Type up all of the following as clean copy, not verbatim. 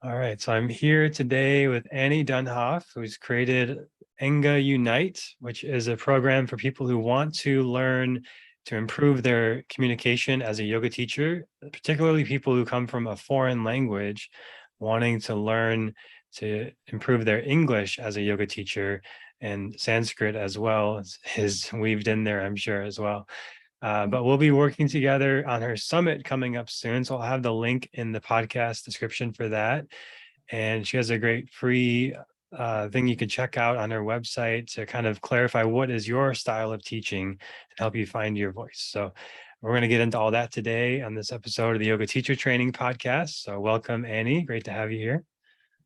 All right, so I'm here today with Annie Dunhoff, who's created Enga Unite, which is a program for people who want to learn to improve their communication as a yoga teacher, particularly people who come from a foreign language, wanting to learn to improve their English as a yoga teacher, and Sanskrit as well is weaved in there, I'm sure, as well. But we'll be working together on her summit coming up soon. So I'll have the link in the podcast description for that. And she has a great free thing you can check out on her website to kind of clarify what is your style of teaching and help you find your voice. So we're going to get into all that today on this episode of the Yoga Teacher Training Podcast. So welcome, Annie. Great to have you here.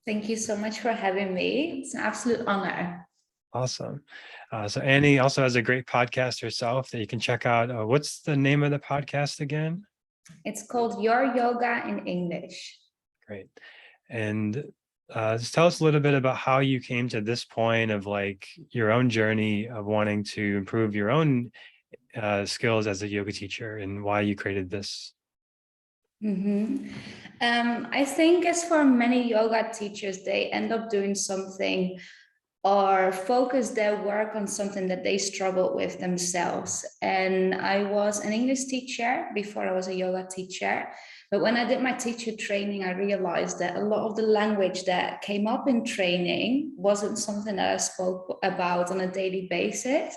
Thank you so much for having me. It's an absolute honor. Awesome. So Annie also has a great podcast herself that you can check out. What's the name of the podcast again? It's called Your Yoga in English. Great. And just tell us a little bit about how you came to this point of like your own journey of wanting to improve your own skills as a yoga teacher and why you created this. I think as for many yoga teachers, they end up doing something or focus their work on something that they struggled with themselves. And I was an English teacher before I was a yoga teacher. But when I did my teacher training, I realized that a lot of the language that came up in training wasn't something that I spoke about on a daily basis.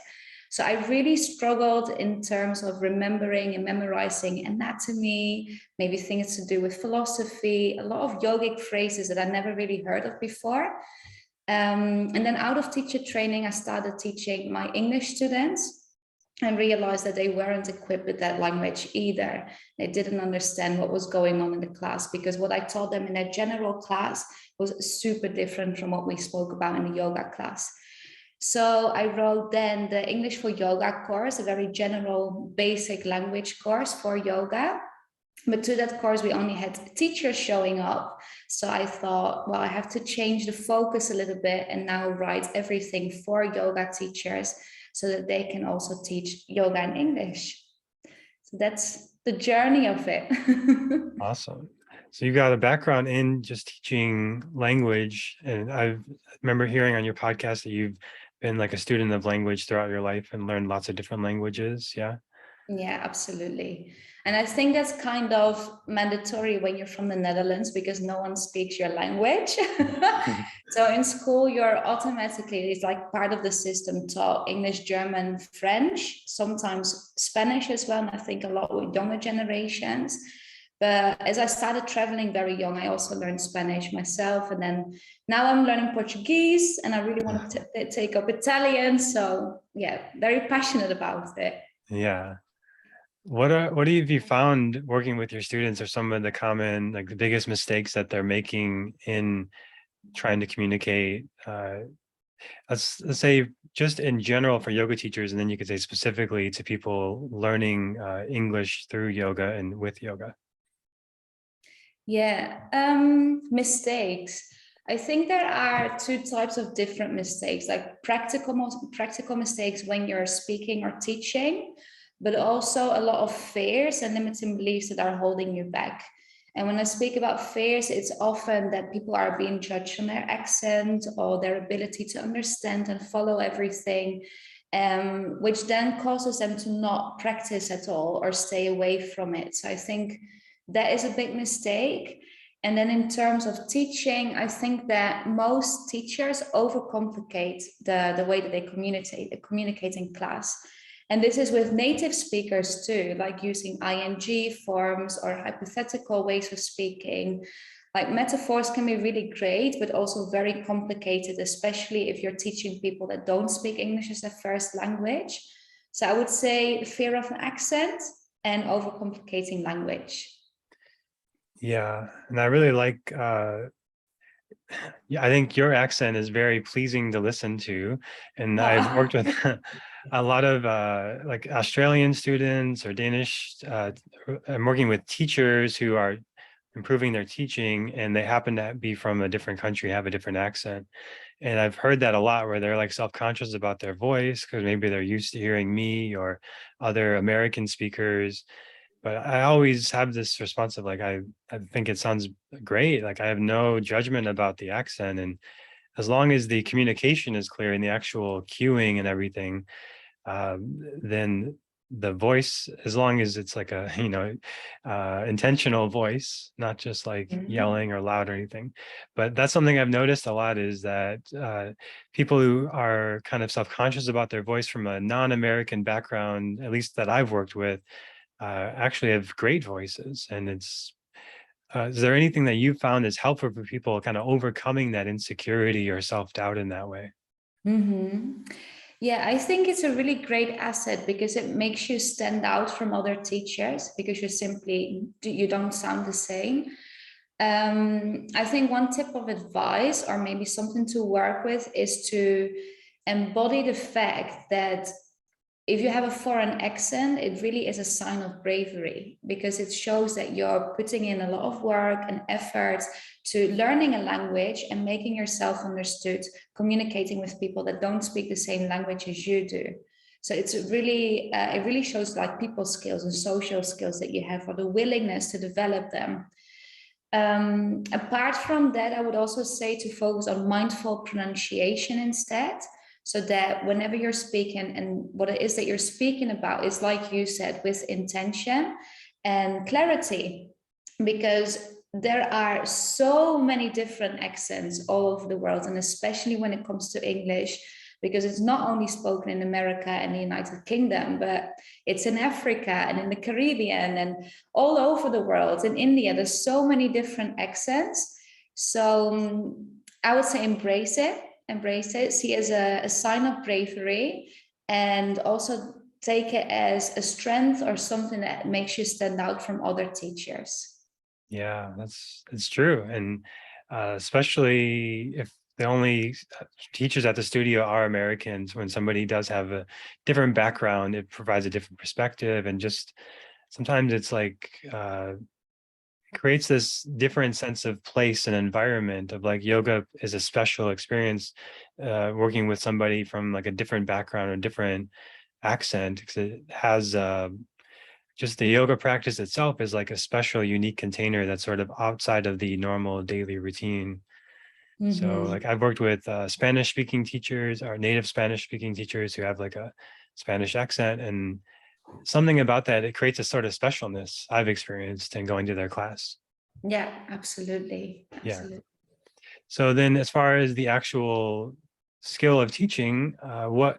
So I really struggled in terms of remembering and memorizing anatomy, maybe things to do with philosophy, a lot of yogic phrases that I never really heard of before. And then out of teacher training, I started teaching my English students and realized that they weren't equipped with that language either. They didn't understand what was going on in the class because what I taught them in their general class was super different from what we spoke about in the yoga class. So I wrote then the English for Yoga course, a very general basic language course for yoga. But to that course, we only had teachers showing up. So I thought, well, I have to change the focus a little bit and now write everything for yoga teachers so that they can also teach yoga in English. So that's the journey of it. Awesome. So you got a background in just teaching language. And I remember hearing on your podcast that you've been like a student of language throughout your life and learned lots of different languages. Yeah. Yeah, absolutely. And I think that's kind of mandatory when you're from the Netherlands because no one speaks your language. So in school, you're automatically, it's like part of the system taught English, German, French, sometimes Spanish as well. And I think a lot with younger generations. But as I started traveling very young, I also learned Spanish myself. And then now I'm learning Portuguese and I really want to take up Italian. So yeah, very passionate about it. Yeah. What have you found working with your students are some of the common, like the biggest mistakes that they're making in trying to communicate? Let's say just in general for yoga teachers, and then you could say specifically to people learning English through yoga and with yoga. Yeah, mistakes. I think there are two types of different mistakes, like practical mistakes when you're speaking or teaching, but also a lot of fears and limiting beliefs that are holding you back. And when I speak about fears, it's often that people are being judged on their accent or their ability to understand and follow everything, which then causes them to not practice at all or stay away from it. So I think that is a big mistake. And then in terms of teaching, I think that most teachers overcomplicate the way that they communicate in class. And this is with native speakers too, like using ing forms or hypothetical ways of speaking. Like metaphors can be really great, but also very complicated, especially if you're teaching people that don't speak English as their first language. So I would say fear of an accent and overcomplicating language. Yeah, and I really like, yeah, I think your accent is very pleasing to listen to. And I've worked with a lot of like Australian students or Danish. I'm working with teachers who are improving their teaching and they happen to be from a different country, have a different accent. And I've heard that a lot where they're like self-conscious about their voice because maybe they're used to hearing me or other American speakers. but I always have this response of like, I think it sounds great. Like I have no judgment about the accent. And as long as the communication is clear and the actual cueing and everything, then the voice, as long as it's like a, intentional voice, not just like Mhm. yelling or loud or anything. But that's something I've noticed a lot, is that people who are kind of self-conscious about their voice from a non-American background, at least that I've worked with, actually have great voices. And is there anything that you found is helpful for people kind of overcoming that insecurity or self-doubt in that way? Mhm. Yeah, I think it's a really great asset because it makes you stand out from other teachers because you don't sound the same. I think one tip of advice, or maybe something to work with, is to embody the fact that if you have a foreign accent, it really is a sign of bravery because it shows that you're putting in a lot of work and effort to learning a language and making yourself understood, communicating with people that don't speak the same language as you do. So it really shows like people skills and social skills that you have, or the willingness to develop them. Apart from that, I would also say to focus on mindful pronunciation instead, so that whenever you're speaking and what it is that you're speaking about is, like you said, with intention and clarity, because there are so many different accents all over the world, and especially when it comes to English, because it's not only spoken in America and the United Kingdom, but it's in Africa and in the Caribbean and all over the world. In India, there's so many different accents. So I would say embrace it, see it as a sign of bravery, and also take it as a strength or something that makes you stand out from other teachers. Yeah, it's true. And especially if the only teachers at the studio are Americans, when somebody does have a different background, it provides a different perspective. And just sometimes it's like creates this different sense of place and environment of like yoga is a special experience, working with somebody from like a different background or different accent, because it has just the yoga practice itself is like a special, unique container that's sort of outside of the normal daily routine. So, Mm-hmm. like, I've worked with Spanish speaking teachers or native Spanish speaking teachers who have like a Spanish accent, and something about that, it creates a sort of specialness I've experienced in going to their class. Yeah, absolutely. Yeah. Absolutely. So then, as far as the actual skill of teaching, what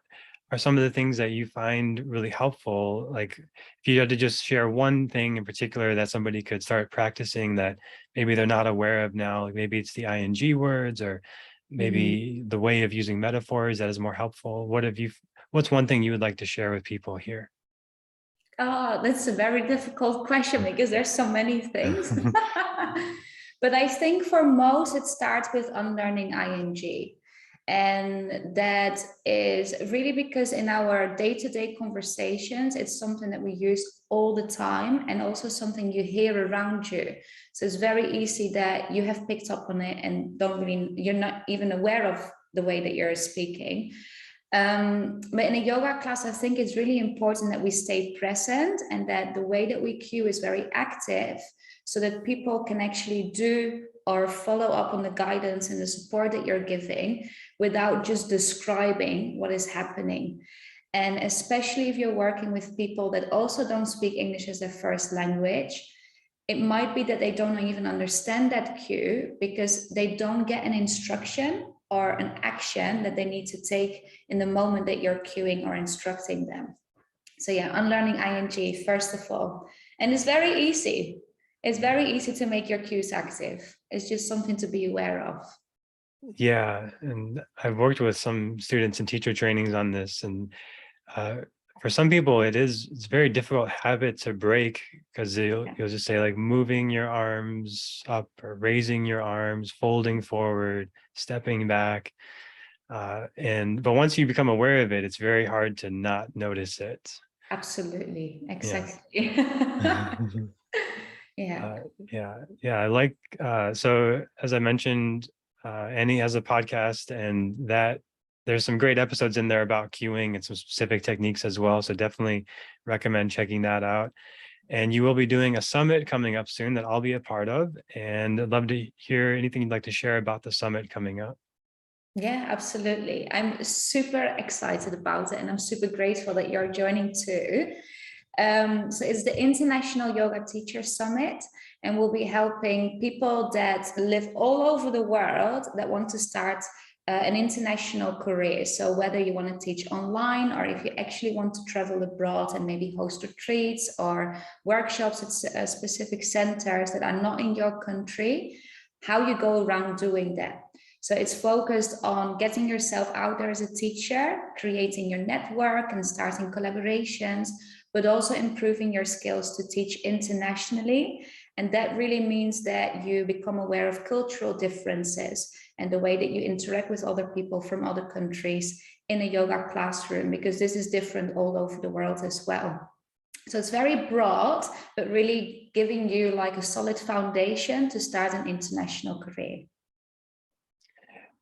are some of the things that you find really helpful? Like, if you had to just share one thing in particular that somebody could start practicing that maybe they're not aware of now, like maybe it's the ing words, or Mm-hmm. maybe the way of using metaphors that is more helpful. What's one thing you would like to share with people here? Oh, that's a very difficult question because there's so many things. But I think for most, it starts with unlearning ing. And that is really because in our day-to-day conversations, it's something that we use all the time and also something you hear around you. So it's very easy that you have picked up on it and you're not even aware of the way that you're speaking. But in a yoga class, I think it's really important that we stay present and that the way that we cue is very active so that people can actually do or follow up on the guidance and the support that you're giving without just describing what is happening. And especially if you're working with people that also don't speak English as their first language, it might be that they don't even understand that cue because they don't get an instruction or an action that they need to take in the moment that you're cueing or instructing them. So yeah, unlearning ing first of all. And it's very easy. It's very easy to make your cues active. It's just something to be aware of. Yeah, and I've worked with some students in teacher trainings on this, and uh, for some people, it's a very difficult habit to break, because Yeah, you'll just say like moving your arms up or raising your arms, folding forward, stepping back, but once you become aware of it, it's very hard to not notice it. absolutely. Yeah. Exactly. Yeah. Uh, yeah, I like, so as I mentioned, Annie has a podcast, and that there's some great episodes in there about cueing and some specific techniques as well. So definitely recommend checking that out. And you will be doing a summit coming up soon that I'll be a part of. And I'd love to hear anything you'd like to share about the summit coming up. Yeah, absolutely. I'm super excited about it, and I'm super grateful that you're joining too. So it's the International Yoga Teacher Summit, and we'll be helping people that live all over the world that want to start an international career. So whether you want to teach online, or if you actually want to travel abroad and maybe host retreats or workshops at specific centers that are not in your country, how you go around doing that. So it's focused on getting yourself out there as a teacher, creating your network and starting collaborations, but also improving your skills to teach internationally. And that really means that you become aware of cultural differences and the way that you interact with other people from other countries in a yoga classroom, because this is different all over the world as well. So it's very broad, but really giving you like a solid foundation to start an international career.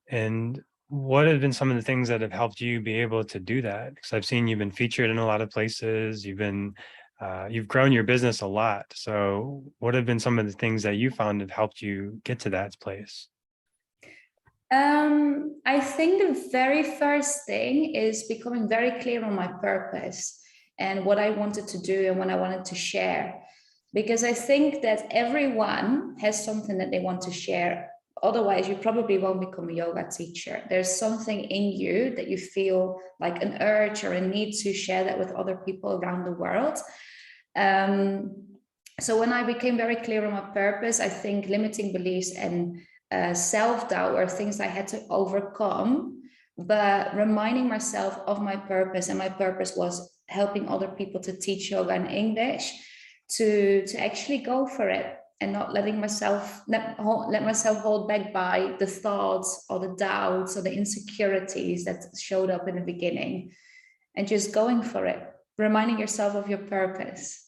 And what have been some of the things that have helped you be able to do that? Because I've seen you've been featured in a lot of places. You've grown your business a lot. So what have been some of the things that you found have helped you get to that place? I think the very first thing is becoming very clear on my purpose and what I wanted to do and what I wanted to share. Because I think that everyone has something that they want to share. Otherwise, you probably won't become a yoga teacher. There's something in you that you feel like an urge or a need to share that with other people around the world. Um, so when I became very clear on my purpose, I think limiting beliefs and self-doubt were things I had to overcome, but reminding myself of my purpose, and my purpose was helping other people to teach yoga in English, to actually go for it and not letting myself let myself hold back by the thoughts or the doubts or the insecurities that showed up in the beginning, and just going for it, reminding yourself of your purpose.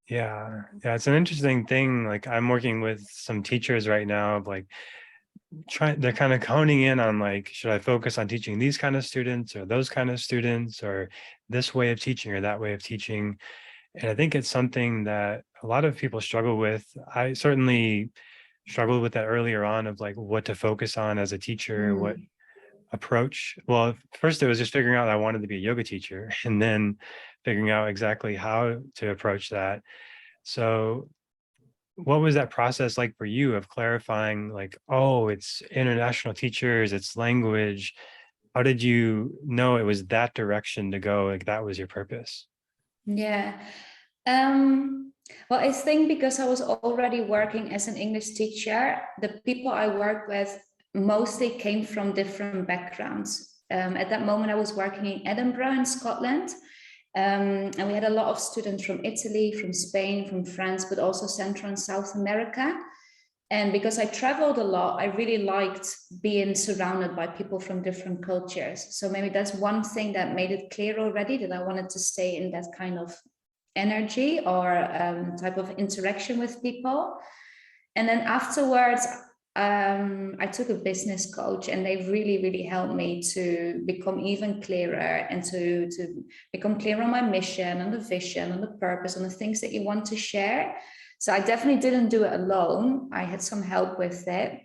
Yeah, it's an interesting thing. Like I'm working with some teachers right now of like they're kind of honing in on like, should I focus on teaching these kind of students or those kind of students or this way of teaching or that way of teaching? And I think it's something that a lot of people struggle with. I certainly struggled with that earlier on of like what to focus on as a teacher, what Mm. approach. Well, first it was just figuring out I wanted to be a yoga teacher and then figuring out exactly how to approach that. So what was that process like for you of clarifying like, oh, it's international teachers, it's language? How did you know it was that direction to go? Like that was your purpose? Yeah. Well, I think because I was already working as an English teacher, the people I worked with mostly came from different backgrounds. At that moment, I was working in Edinburgh in Scotland. And we had a lot of students from Italy, from Spain, from France, but also Central and South America. And because I traveled a lot, I really liked being surrounded by people from different cultures. So maybe that's one thing that made it clear already that I wanted to stay in that kind of energy or type of interaction with people. And then afterwards, I took a business coach, and they really, really helped me to become even clearer and to become clear on my mission, on the vision, on the purpose, on the things that you want to share. So I definitely didn't do it alone. I had some help with it.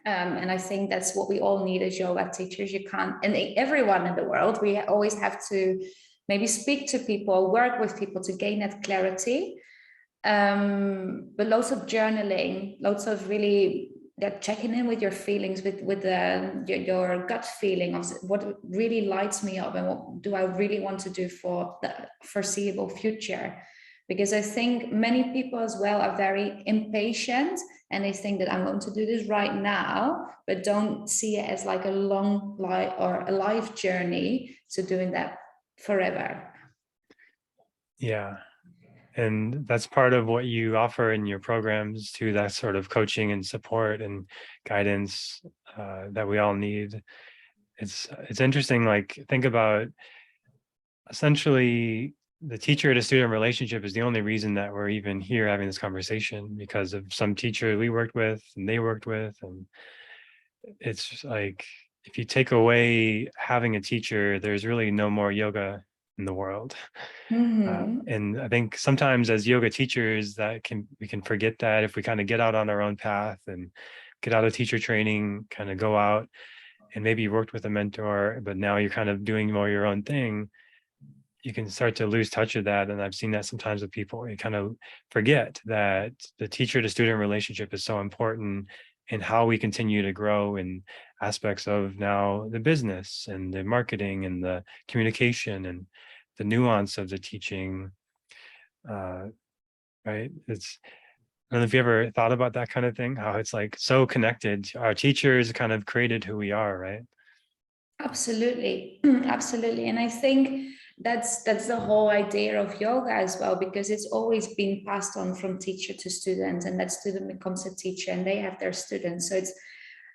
And I think that's what we all need as yoga teachers. You can't, and everyone in the world, we always have to maybe speak to people, work with people to gain that clarity. But lots of journaling, lots of really that checking in with your feelings, with your gut feeling of what really lights me up and what do I really want to do for the foreseeable future. Because I think many people as well are very impatient, and they think that I'm going to do this right now, but don't see it as like a long life or a life journey to doing that forever. Yeah. And that's part of what you offer in your programs too, that sort of coaching and support and guidance that we all need. It's interesting, like think about essentially the teacher to student relationship is the only reason that we're even here having this conversation because of some teacher we worked with and they worked with. And it's just like if you take away having a teacher, there's really no more yoga in the world. Mm-hmm. And I think sometimes as yoga teachers, we can forget that if we kind of get out on our own path and get out of teacher training, kind of go out and maybe you worked with a mentor, but now you're kind of doing more your own thing, you can start to lose touch of that. And I've seen that sometimes with people. You kind of forget that the teacher to student relationship is so important in how we continue to grow in aspects of now the business and the marketing and the communication and the nuance of the teaching. Uh, right. I don't know if you ever thought about that kind of thing, how it's like so connected. Our teachers kind of created who we are, right? Absolutely, absolutely. And I think that's the whole idea of yoga as well, because it's always been passed on from teacher to student, and that student becomes a teacher and they have their students. So it's,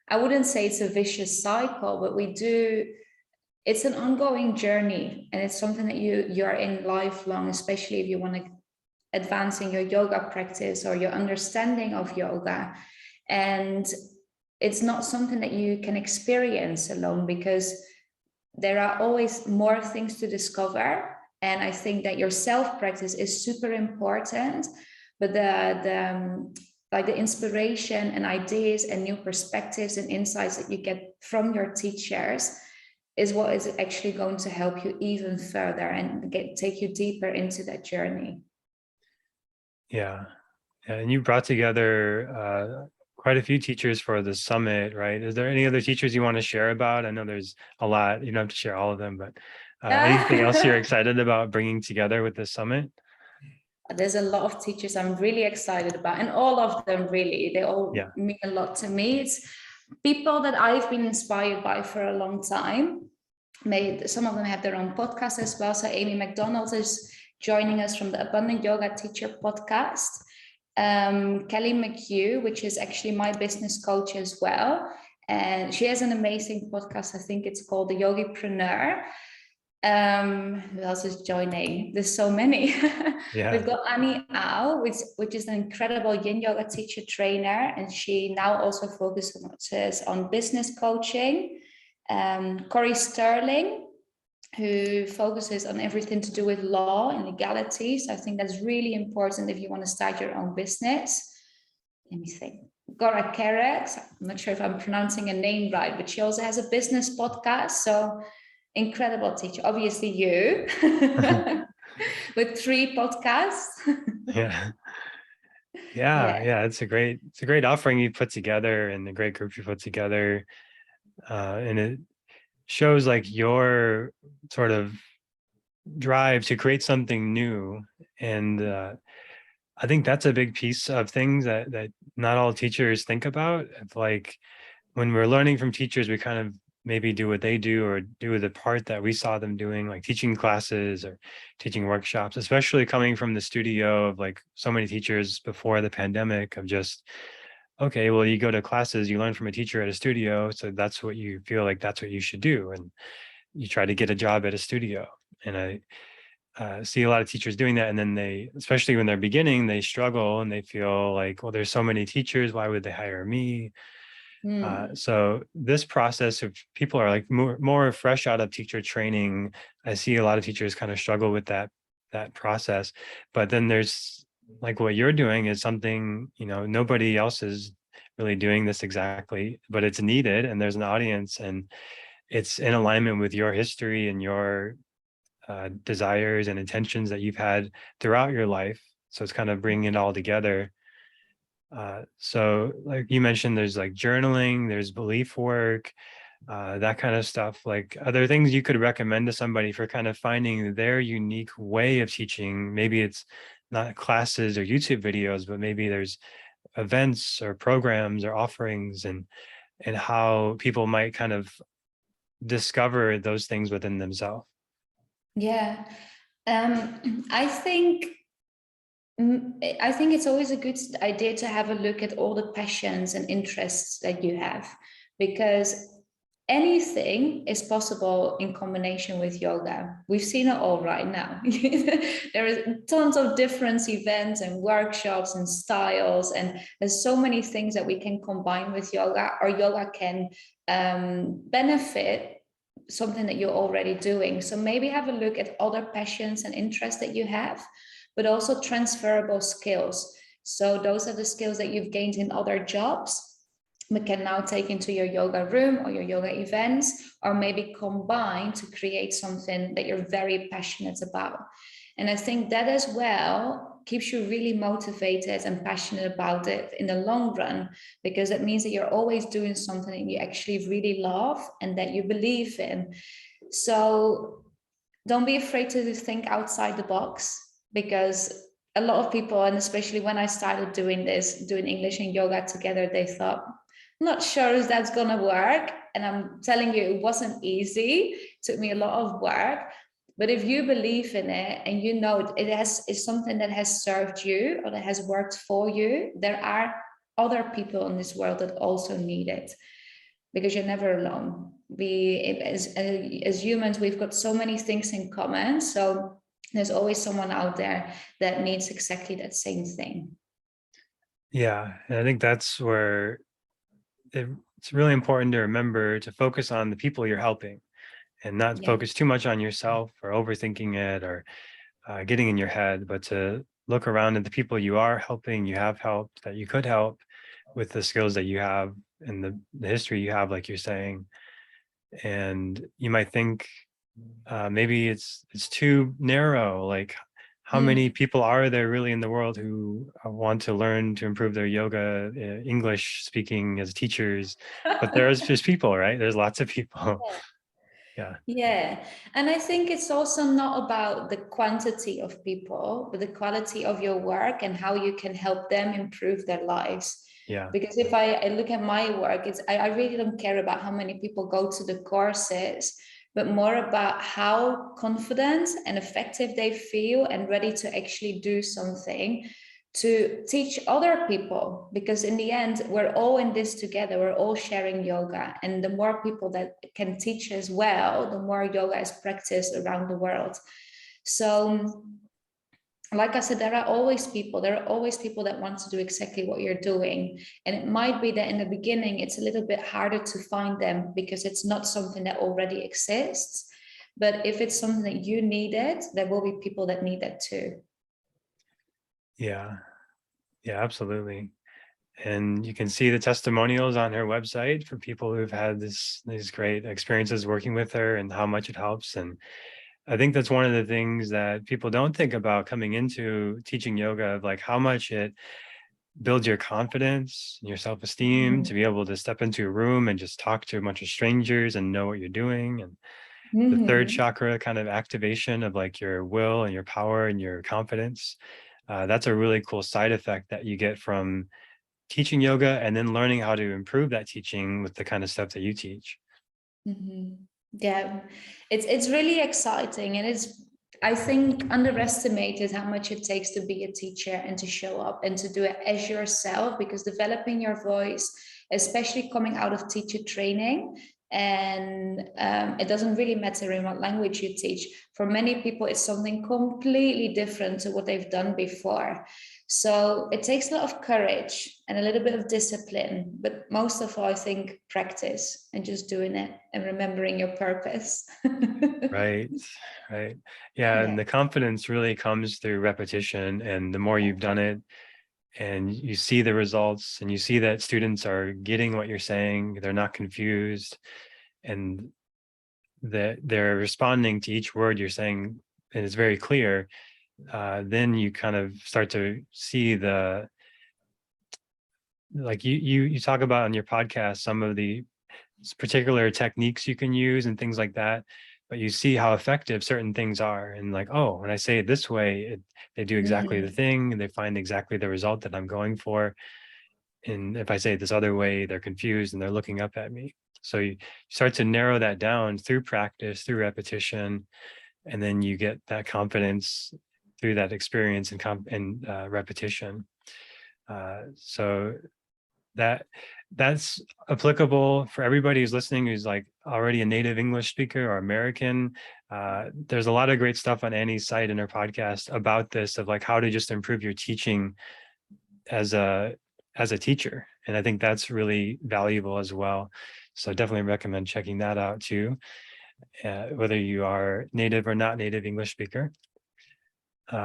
I wouldn't say it's a vicious cycle, but it's an ongoing journey, and it's something that you're in lifelong, especially if you want to advance in your yoga practice or your understanding of yoga. And it's not something that you can experience alone, because there are always more things to discover. And I think that your self practice is super important, but like the inspiration and ideas and new perspectives and insights that you get from your teachers is what is actually going to help you even further and take you deeper into that journey. Yeah. Yeah, and you brought together quite a few teachers for the summit, right? Is there any other teachers you want to share about? I know there's a lot. You don't have to share all of them, but anything else you're excited about bringing together with the summit? There's a lot of teachers I'm really excited about, and all of them really, they all Yeah. mean a lot to me. It's people that I've been inspired by for a long time. Some of them have their own podcast as well. So Amy McDonald is joining us from the Abundant Yoga Teacher podcast. Kelly McHugh, which is actually my business coach as well. And she has an amazing podcast. I think it's called The Yogipreneur. Who else is joining? There's so many. Yeah. We've got Annie Au, which is an incredible yin yoga teacher trainer, and she now also focuses on business coaching. Corey Sterling, who focuses on everything to do with law and legality. So I think that's really important if you want to start your own business. Let me think. Gora Kerex, I'm not sure if I'm pronouncing a name right, but she also has a business podcast. So incredible teacher. Obviously you with 3 podcasts. Yeah. Yeah. Yeah. Yeah. It's a great offering you put together and a great group you put together. And it shows like your sort of drive to create something new. And I think that's a big piece of things that not all teachers think about. It's like when we're learning from teachers, we kind of maybe do what they do or do the part that we saw them doing, like teaching classes or teaching workshops, especially coming from the studio of like so many teachers before the pandemic of just, okay, well, you go to classes, you learn from a teacher at a studio. So that's what you feel like that's what you should do. And you try to get a job at a studio. And I see a lot of teachers doing that. And then they, especially when they're beginning, they struggle and they feel like, well, there's so many teachers. Why would they hire me? So this process of people are like more fresh out of teacher training. I see a lot of teachers kind of struggle with that process. But then there's like what you're doing is something, you know, nobody else is really doing this exactly, but it's needed and there's an audience and it's in alignment with your history and your desires and intentions that you've had throughout your life. So it's kind of bringing it all together. So like you mentioned, there's like journaling, there's belief work, that kind of stuff. Like, are there things you could recommend to somebody for kind of finding their unique way of teaching? Maybe it's not classes or YouTube videos, but maybe there's events or programs or offerings and how people might kind of discover those things within themselves. Yeah. I think I think it's always a good idea to have a look at all the passions and interests that you have, because anything is possible in combination with yoga. We've seen it all right now. There are tons of different events and workshops and styles, and there's so many things that we can combine with yoga, or yoga can benefit something that you're already doing. So maybe have a look at other passions and interests that you have, but also transferable skills. So those are the skills that you've gained in other jobs but can now take into your yoga room or your yoga events, or maybe combine to create something that you're very passionate about. And I think that as well keeps you really motivated and passionate about it in the long run, because it means that you're always doing something that you actually really love and that you believe in. So don't be afraid to think outside the box, because a lot of people, and especially when I started doing this, doing English and yoga together, they thought, I'm not sure if that's going to work. And I'm telling you, it wasn't easy. It took me a lot of work. But if you believe in it and you know it's something that has served you or that has worked for you, there are other people in this world that also need it, because you're never alone. As humans, we've got so many things in common. So there's always someone out there that needs exactly that same thing. Yeah, and I think that's where it's really important to remember to focus on the people you're helping and not Yeah. focus too much on yourself or overthinking it or getting in your head, but to look around at the people you are helping, you have helped, that you could help with the skills that you have and the history you have, like you're saying. And you might think maybe it's too narrow. Like, how many Mm. people are there really in the world who want to learn to improve their yoga English speaking as teachers? But there's just people, right? There's lots of people. Yeah. Yeah. And I think it's also not about the quantity of people, but the quality of your work and how you can help them improve their lives. Yeah. Because if I look at my work, I really don't care about how many people go to the courses, but more about how confident and effective they feel and ready to actually do something to teach other people, because in the end we're all in this together, we're all sharing yoga, and the more people that can teach as well, the more yoga is practiced around the world. So like I said, there are always people that want to do exactly what you're doing, and it might be that in the beginning it's a little bit harder to find them because it's not something that already exists, but if it's something that you needed, there will be people that need that too. Yeah. Yeah, absolutely. And you can see the testimonials on her website for people who've had these great experiences working with her and how much it helps. And I think that's one of the things that people don't think about coming into teaching yoga, of like how much it builds your confidence and your self-esteem to be able to step into a room and just talk to a bunch of strangers and know what you're doing. And the third Mm-hmm. chakra kind of activation of like your will and your power and your confidence. That's a really cool side effect that you get from teaching yoga and then learning how to improve that teaching with the kind of stuff that you teach. Mm-hmm. Yeah, it's really exciting, and it's, I think, underestimated how much it takes to be a teacher and to show up and to do it as yourself, because developing your voice, especially coming out of teacher training, and it doesn't really matter in what language you teach. For many people, it's something completely different to what they've done before. So it takes a lot of courage and a little bit of discipline, but most of all, I think practice and just doing it and remembering your purpose. Right, right. Yeah, and Yeah. the confidence really comes through repetition. And the more you've done it and you see the results and you see that students are getting what you're saying, they're not confused, and that they're responding to each word you're saying, and it's very clear, then you kind of start to see the, like you talk about on your podcast some of the particular techniques you can use and things like that, but you see how effective certain things are, and like, oh, when I say it this way, they do exactly the Mm, thing and they find exactly the result that I'm going for. And if I say it this other way, they're confused and they're looking up at me. So you start to narrow that down through practice, through repetition, and then you get that confidence through that experience and repetition. So that that's applicable for everybody who's listening, who's like already a native English speaker or American. There's a lot of great stuff on Annie's site and her podcast about this, of like how to just improve your teaching as a teacher. And I think that's really valuable as well. So definitely recommend checking that out too. whether you are native or not native English speaker.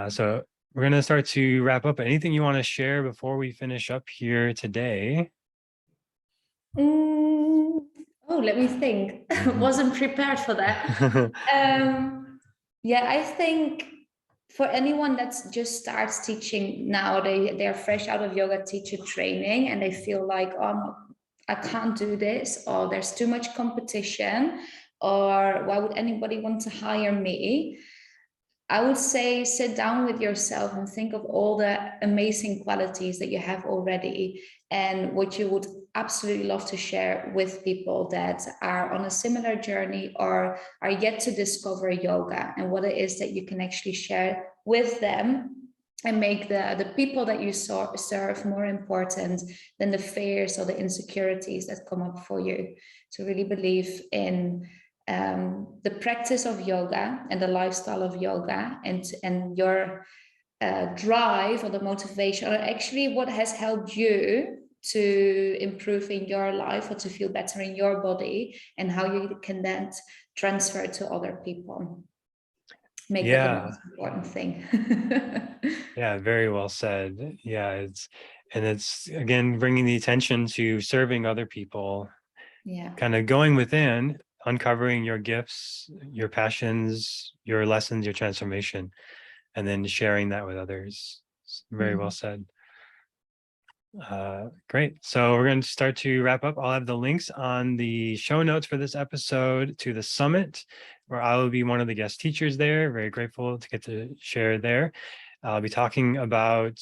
So we're going to start to wrap up. Anything you want to share before we finish up here today? Oh, let me think. Wasn't prepared for that. Yeah, I think for anyone that's just starts teaching now, they're fresh out of yoga teacher training and they feel like, oh, I can't do this, or there's too much competition, or why would anybody want to hire me? I would say sit down with yourself and think of all the amazing qualities that you have already and what you would absolutely love to share with people that are on a similar journey or are yet to discover yoga, and what it is that you can actually share with them and make the people that you serve more important than the fears or the insecurities that come up for you. To really believe in the practice of yoga and the lifestyle of yoga, and your drive or the motivation, or actually what has helped you to improve in your life or to feel better in your body, and how you can then transfer it to other people. Make that the Yeah. most important thing. Yeah, very well said. Yeah, it's again bringing the attention to serving other people, Yeah. kind of going within, uncovering your gifts, your passions, your lessons, your transformation, and then sharing that with others. Very well said. Great. So we're going to start to wrap up. I'll have the links on the show notes for this episode to the summit, where I will be one of the guest teachers there. Very grateful to get to share there. I'll be talking about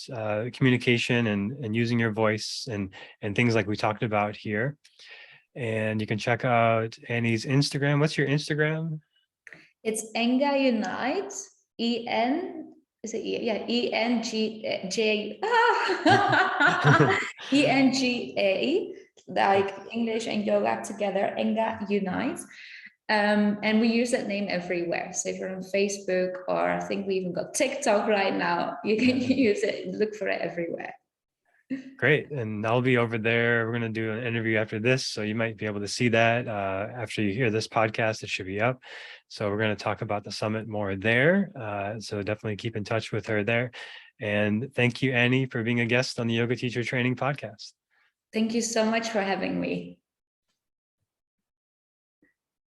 communication and using your voice and things like we talked about here. And you can check out Annie's Instagram. What's your Instagram? It's Enga Unite, E-N, is it E? Yeah, E-N-G-J, E-N-G-A, like English and yoga together, Enga Unite. And we use that name everywhere. So if you're on Facebook, or I think we even got TikTok right now, you can use it, look for it everywhere. Great. And I'll be over there. We're going to do an interview after this. So you might be able to see that after you hear this podcast. It should be up. So we're going to talk about the summit more there. So definitely keep in touch with her there. And thank you, Annie, for being a guest on the Yoga Teacher Training Podcast. Thank you so much for having me.